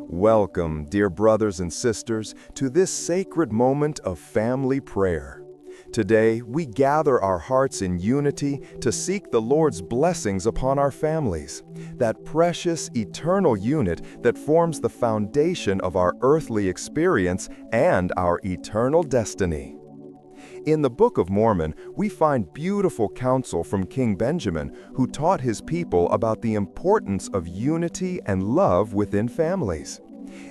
Welcome, dear brothers and sisters, to this sacred moment of family prayer. Today, we gather our hearts in unity to seek the Lord's blessings upon our families, that precious, eternal unit that forms the foundation of our earthly experience and our eternal destiny. In the Book of Mormon, we find beautiful counsel from King Benjamin, who taught his people about the importance of unity and love within families.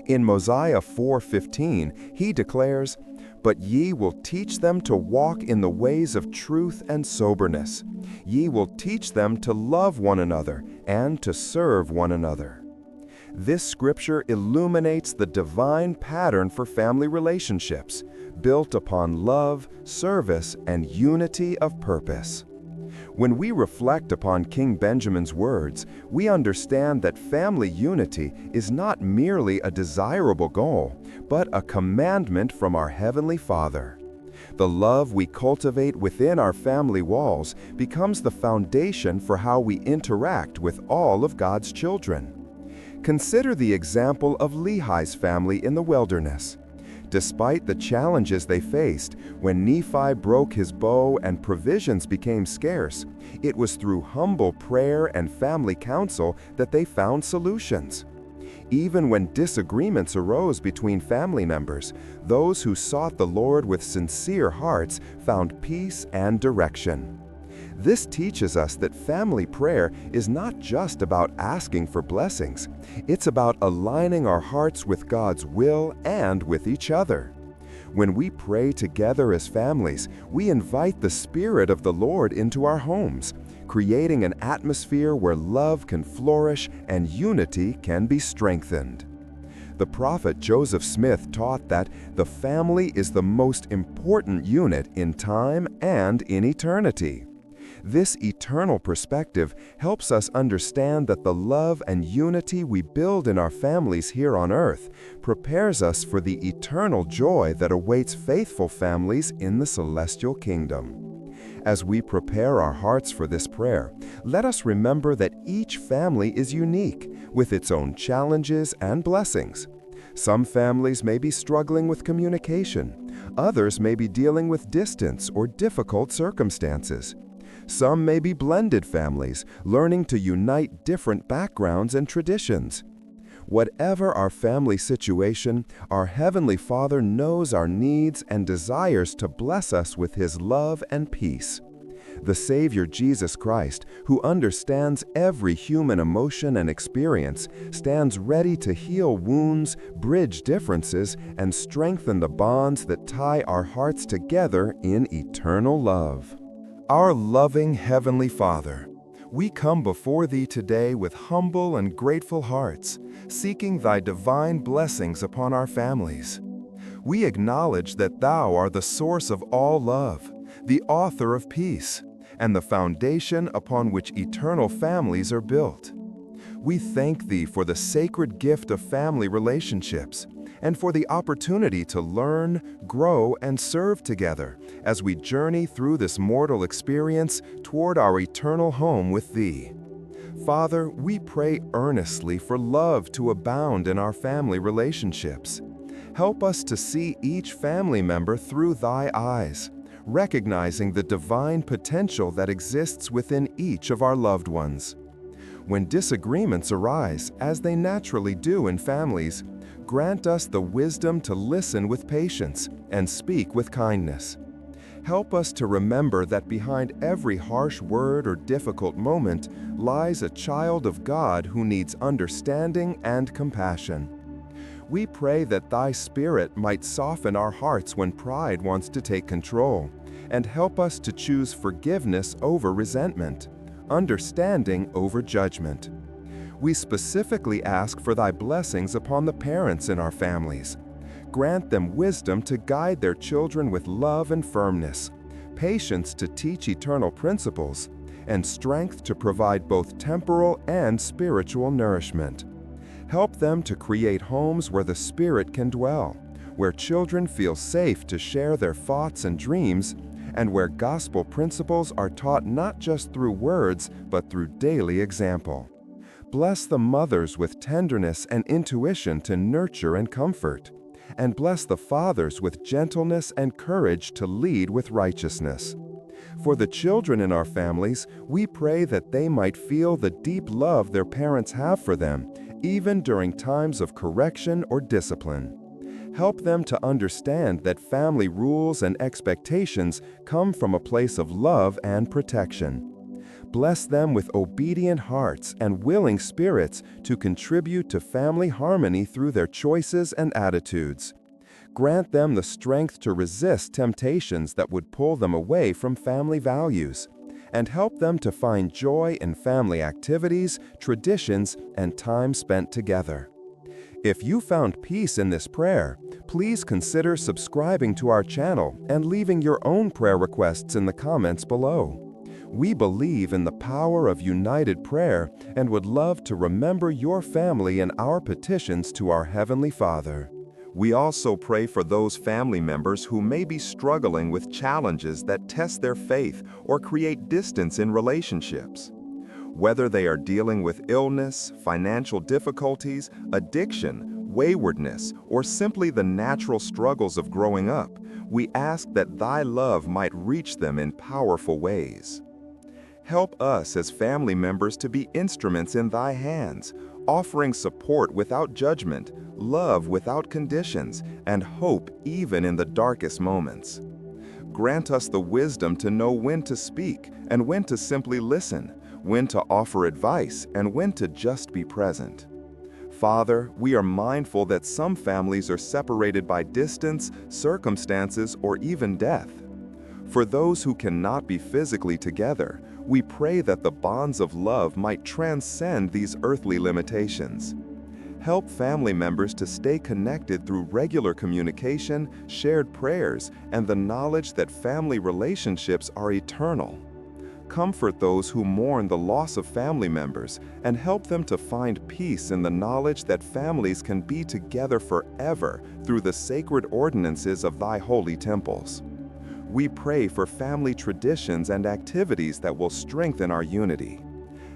In Mosiah 4:15, he declares, "But ye will teach them to walk in the ways of truth and soberness. Ye will teach them to love one another and to serve one another." This scripture illuminates the divine pattern for family relationships, built upon love, service, and unity of purpose. When we reflect upon King Benjamin's words, we understand that family unity is not merely a desirable goal, but a commandment from our Heavenly Father. The love we cultivate within our family walls becomes the foundation for how we interact with all of God's children. Consider the example of Lehi's family in the wilderness. Despite the challenges they faced, when Nephi broke his bow and provisions became scarce, it was through humble prayer and family counsel that they found solutions. Even when disagreements arose between family members, those who sought the Lord with sincere hearts found peace and direction. This teaches us that family prayer is not just about asking for blessings. It's about aligning our hearts with God's will and with each other. When we pray together as families, we invite the Spirit of the Lord into our homes, creating an atmosphere where love can flourish and unity can be strengthened. The prophet Joseph Smith taught that the family is the most important unit in time and in eternity. This eternal perspective helps us understand that the love and unity we build in our families here on earth prepares us for the eternal joy that awaits faithful families in the celestial kingdom. As we prepare our hearts for this prayer, let us remember that each family is unique, with its own challenges and blessings. Some families may be struggling with communication. Others may be dealing with distance or difficult circumstances. Some may be blended families, learning to unite different backgrounds and traditions. Whatever our family situation, our Heavenly Father knows our needs and desires to bless us with His love and peace. The Savior Jesus Christ, who understands every human emotion and experience, stands ready to heal wounds, bridge differences, and strengthen the bonds that tie our hearts together in eternal love. Our loving Heavenly Father, we come before Thee today with humble and grateful hearts, seeking Thy divine blessings upon our families. We acknowledge that Thou art the source of all love, the author of peace, and the foundation upon which eternal families are built. We thank Thee for the sacred gift of family relationships, and for the opportunity to learn, grow, and serve together as we journey through this mortal experience toward our eternal home with Thee. Father, we pray earnestly for love to abound in our family relationships. Help us to see each family member through Thy eyes, recognizing the divine potential that exists within each of our loved ones. When disagreements arise, as they naturally do in families, grant us the wisdom to listen with patience and speak with kindness. Help us to remember that behind every harsh word or difficult moment lies a child of God who needs understanding and compassion. We pray that Thy Spirit might soften our hearts when pride wants to take control, and help us to choose forgiveness over resentment, understanding over judgment. We specifically ask for Thy blessings upon the parents in our families. Grant them wisdom to guide their children with love and firmness, patience to teach eternal principles, and strength to provide both temporal and spiritual nourishment. Help them to create homes where the Spirit can dwell, where children feel safe to share their thoughts and dreams, and where gospel principles are taught not just through words, but through daily example. Bless the mothers with tenderness and intuition to nurture and comfort. And bless the fathers with gentleness and courage to lead with righteousness. For the children in our families, we pray that they might feel the deep love their parents have for them, even during times of correction or discipline. Help them to understand that family rules and expectations come from a place of love and protection. Bless them with obedient hearts and willing spirits to contribute to family harmony through their choices and attitudes. Grant them the strength to resist temptations that would pull them away from family values, and help them to find joy in family activities, traditions, and time spent together. If you found peace in this prayer, please consider subscribing to our channel and leaving your own prayer requests in the comments below. We believe in the power of united prayer and would love to remember your family in our petitions to our Heavenly Father. We also pray for those family members who may be struggling with challenges that test their faith or create distance in relationships. Whether they are dealing with illness, financial difficulties, addiction, waywardness, or simply the natural struggles of growing up, we ask that Thy love might reach them in powerful ways. Help us as family members to be instruments in Thy hands, offering support without judgment, love without conditions, and hope even in the darkest moments. Grant us the wisdom to know when to speak and when to simply listen, when to offer advice and when to just be present. Father, we are mindful that some families are separated by distance, circumstances, or even death. For those who cannot be physically together, we pray that the bonds of love might transcend these earthly limitations. Help family members to stay connected through regular communication, shared prayers, and the knowledge that family relationships are eternal. Comfort those who mourn the loss of family members and help them to find peace in the knowledge that families can be together forever through the sacred ordinances of Thy holy temples. We pray for family traditions and activities that will strengthen our unity.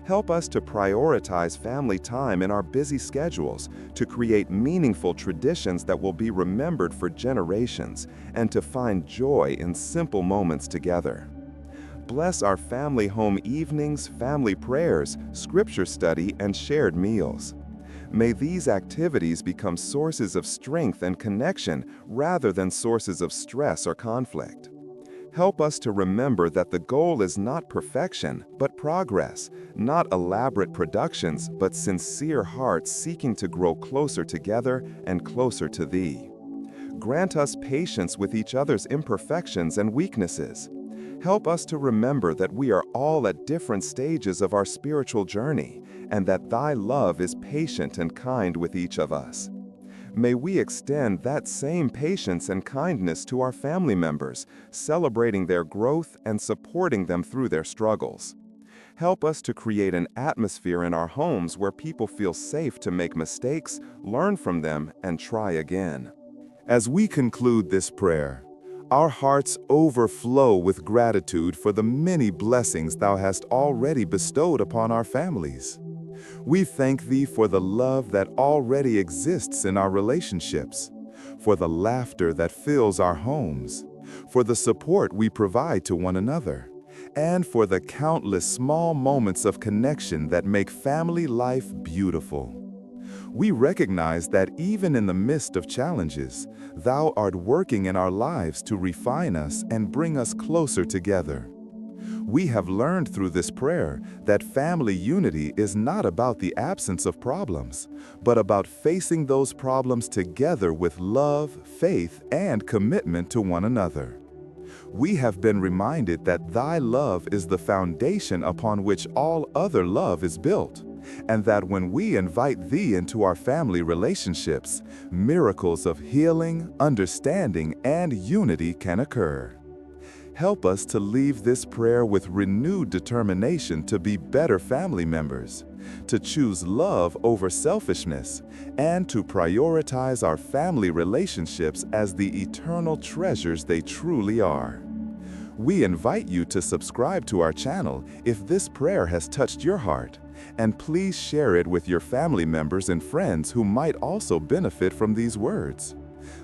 Help us to prioritize family time in our busy schedules, to create meaningful traditions that will be remembered for generations, and to find joy in simple moments together. Bless our family home evenings, family prayers, scripture study, and shared meals. May these activities become sources of strength and connection rather than sources of stress or conflict. Help us to remember that the goal is not perfection, but progress, not elaborate productions, but sincere hearts seeking to grow closer together and closer to Thee. Grant us patience with each other's imperfections and weaknesses. Help us to remember that we are all at different stages of our spiritual journey, and that Thy love is patient and kind with each of us. May we extend that same patience and kindness to our family members, celebrating their growth and supporting them through their struggles. Help us to create an atmosphere in our homes where people feel safe to make mistakes, learn from them, and try again. As we conclude this prayer, our hearts overflow with gratitude for the many blessings Thou hast already bestowed upon our families. We thank Thee for the love that already exists in our relationships, for the laughter that fills our homes, for the support we provide to one another, and for the countless small moments of connection that make family life beautiful. We recognize that even in the midst of challenges, Thou art working in our lives to refine us and bring us closer together. We have learned through this prayer that family unity is not about the absence of problems, but about facing those problems together with love, faith, and commitment to one another. We have been reminded that Thy love is the foundation upon which all other love is built, and that when we invite Thee into our family relationships, miracles of healing, understanding, and unity can occur. Help us to leave this prayer with renewed determination to be better family members, to choose love over selfishness, and to prioritize our family relationships as the eternal treasures they truly are. We invite you to subscribe to our channel if this prayer has touched your heart, And please share it with your family members and friends who might also benefit from these words.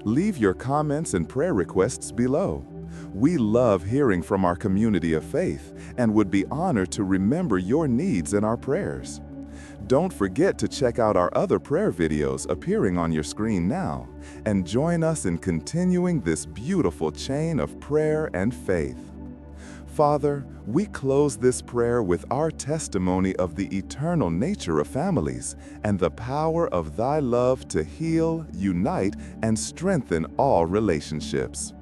Leave your comments and prayer requests below. We love hearing from our community of faith and would be honored to remember your needs in our prayers. Don't forget to check out our other prayer videos appearing on your screen now and join us in continuing this beautiful chain of prayer and faith. Father, we close this prayer with our testimony of the eternal nature of families and the power of Thy love to heal, unite, and strengthen all relationships.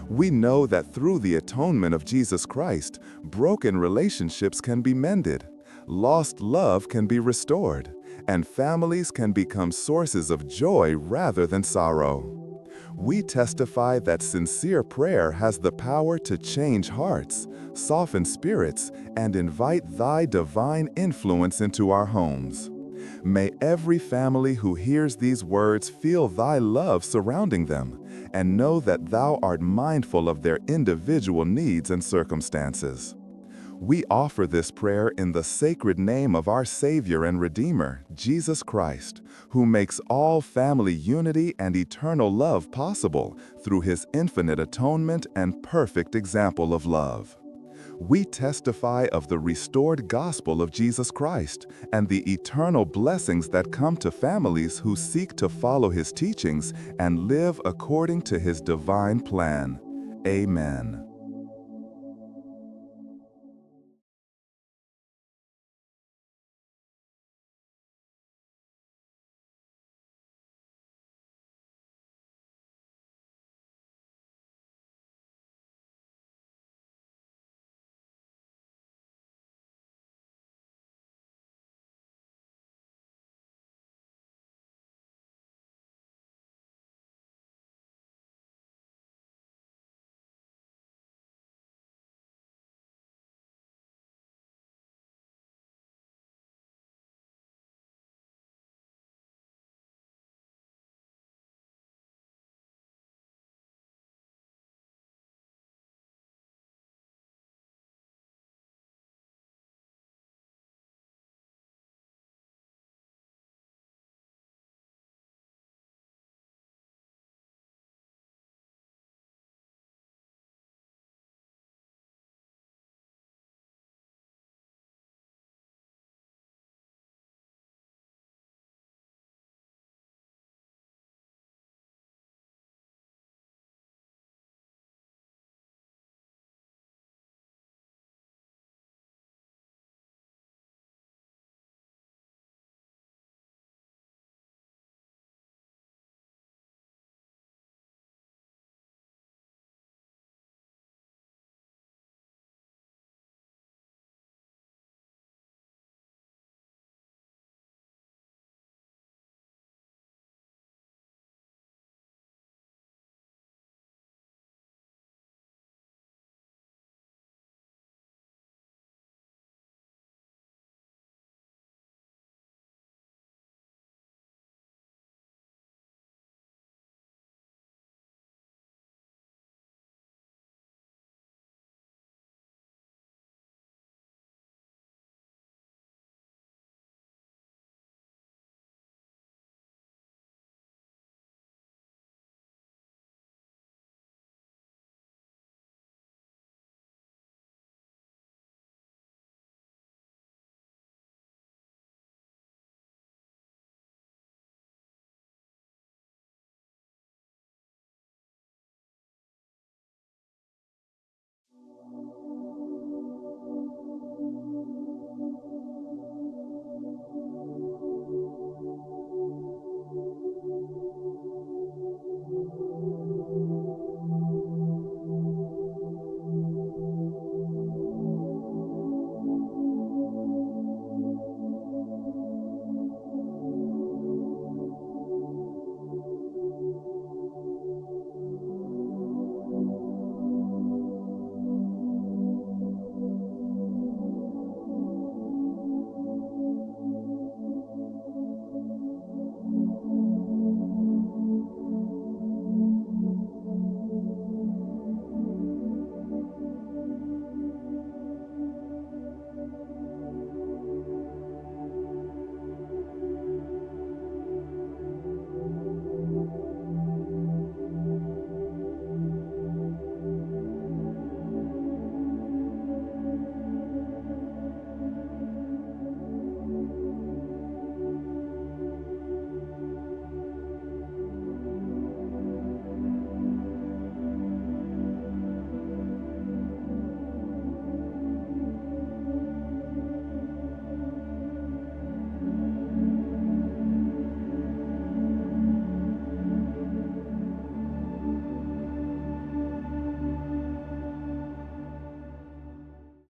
We know that through the atonement of Jesus Christ, broken relationships can be mended, lost love can be restored, and families can become sources of joy rather than sorrow. We testify that sincere prayer has the power to change hearts, soften spirits, and invite Thy divine influence into our homes. May every family who hears these words feel Thy love surrounding them and know that Thou art mindful of their individual needs and circumstances. We offer this prayer in the sacred name of our Savior and Redeemer, Jesus Christ, who makes all family unity and eternal love possible through His infinite atonement and perfect example of love. We testify of the restored gospel of Jesus Christ and the eternal blessings that come to families who seek to follow His teachings and live according to His divine plan. Amen.